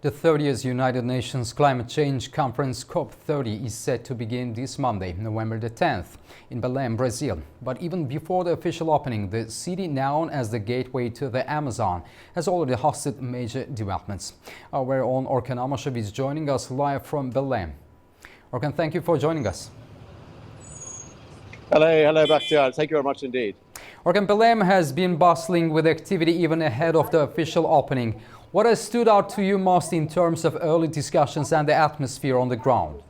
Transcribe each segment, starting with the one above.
The 30th United Nations Climate Change Conference COP30 is set to begin this Monday, November the 10th, in Belém, Brazil. But even before the official opening, the city known as the gateway to the Amazon has already hosted major developments. Our own Orkan Amashev is joining us live from Belém. Orkan, thank you for joining us. Hello, Bakhtiar. Thank you very much indeed. Orkan, Belém has been bustling with activity even ahead of the official opening. What has stood out to you most in terms of early discussions and the atmosphere on the ground?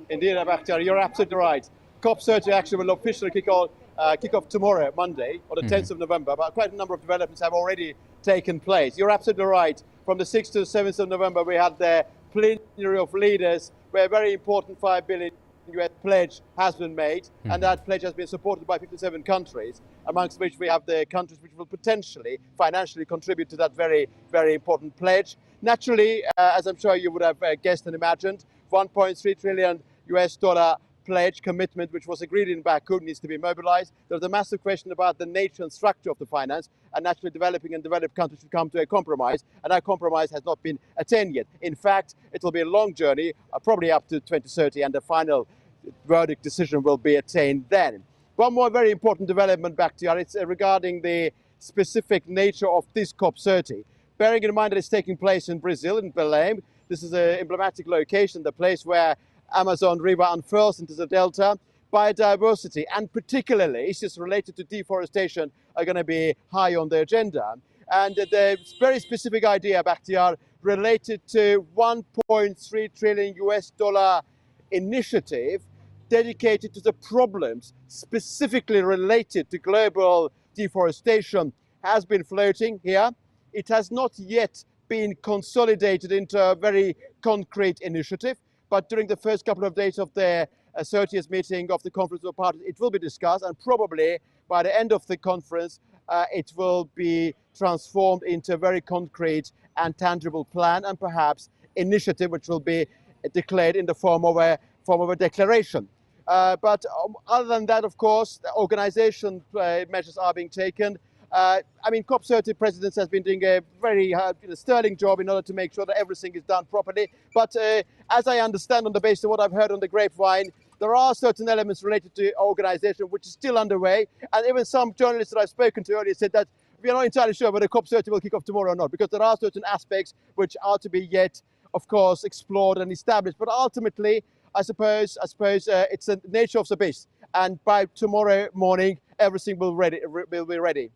Indeed, Bakhtiar, you're absolutely right. COP30 actually will officially kick off tomorrow, Monday, on the 10th of November, but quite a number of developments have already taken place. You're absolutely right. From the 6th to the 7th of November, we had the plenary of leaders where a very important $5 billion US pledge has been made, and that pledge has been supported by 57 countries, amongst which we have the countries which will potentially financially contribute to that very, very important pledge. Naturally, as I'm sure you would have guessed and imagined, 1.3 trillion US dollar pledge commitment, which was agreed in Baku, needs to be mobilized. There's a massive question about the nature and structure of the finance, and naturally developing and developed countries should come to a compromise, and that compromise has not been attained yet. In fact, it will be a long journey, probably up to 2030, and the final verdict decision will be attained then. One more very important development, Bakhtiar, it's regarding the specific nature of this COP30. Bearing in mind that it's taking place in Brazil, in Belém, this is an emblematic location, the place where Amazon River unfurls into the delta. Biodiversity and particularly issues related to deforestation are going to be high on the agenda. And the very specific idea, Bakhtiar, related to 1.3 trillion US dollar initiative dedicated to the problems specifically related to global deforestation has been floating here. It has not yet been consolidated into a very concrete initiative, but during the first couple of days of the 30th meeting of the Conference of Parties, it will be discussed, and probably by the end of the conference, it will be transformed into a very concrete and tangible plan, and perhaps initiative which will be declared in the form of a declaration. But other than that, of course, the organization measures are being taken. I mean, COP30 presidents has been doing a very sterling job in order to make sure that everything is done properly. But as I understand on the basis of what I've heard on the grapevine, there are certain elements related to organization which is still underway. And even some journalists that I've spoken to earlier said that we are not entirely sure whether COP30 will kick off tomorrow or not, because there are certain aspects which are to be yet, of course, explored and established. But ultimately, I suppose it's the nature of the beast. And by tomorrow morning, everything will be ready.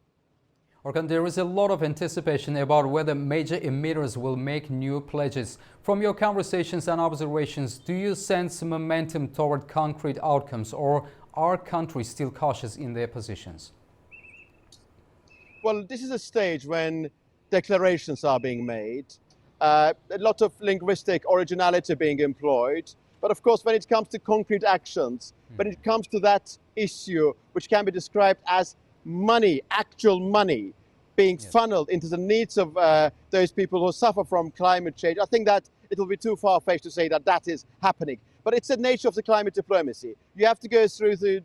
Orkan, there is a lot of anticipation about whether major emitters will make new pledges. From your conversations and observations, do you sense momentum toward concrete outcomes, or are countries still cautious in their positions? Well, this is a stage when declarations are being made, a lot of linguistic originality being employed. But of course, when it comes to concrete actions, when it comes to that issue, which can be described as money, actual money, being funneled into the needs of those people who suffer from climate change, I think that it will be too far-fetched to say that that is happening. But it's the nature of the climate diplomacy. You have to go through the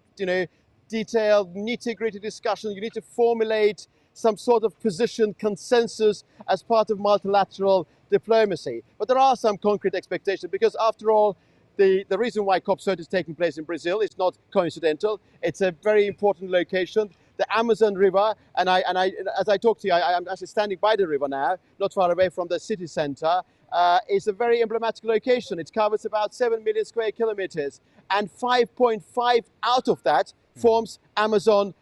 detailed, nitty-gritty discussion. You need to formulate some sort of position, consensus as part of multilateral diplomacy. But there are some concrete expectations, because after all, the reason why COP30 is taking place in Brazil is not coincidental. It's a very important location. The Amazon River, and as I talk to you, I'm actually standing by the river now, not far away from the city center, is a very emblematic location. It covers about 7 million square kilometers, and 5.5 out of that forms Amazon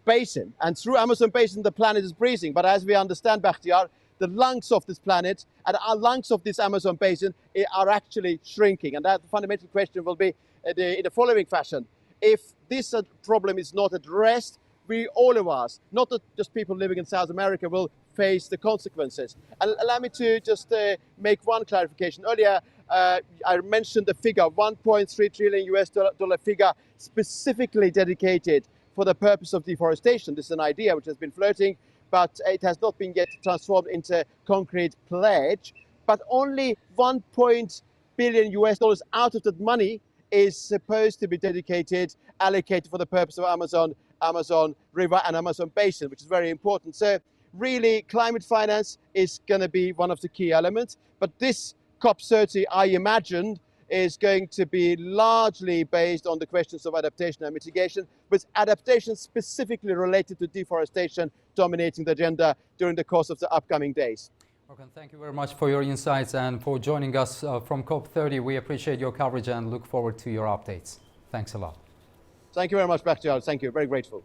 Basin. And through Amazon Basin, the planet is breathing. But as we understand, Bakhtiar, the lungs of this planet and our lungs of this Amazon Basin are actually shrinking. And that fundamental question will be in the following fashion. If this problem is not addressed, we, all of us, not just people living in South America, will face the consequences. And allow me to just make one clarification. Earlier, I mentioned the figure, 1.3 trillion US dollar figure, specifically dedicated for the purpose of deforestation. This is an idea which has been floating, but it has not been yet transformed into concrete pledge. But only 1 billion US dollars out of that money is supposed to be allocated for the purpose of Amazon River and Amazon Basin, which is very important. So really climate finance is going to be one of the key elements. But this COP30, I imagine, is going to be largely based on the questions of adaptation and mitigation, with adaptation specifically related to deforestation dominating the agenda during the course of the upcoming days. Håkan, thank you very much for your insights and for joining us from COP30. We appreciate your coverage and look forward to your updates. Thanks a lot. Thank you very much, Bakhtiar. Thank you. Very grateful.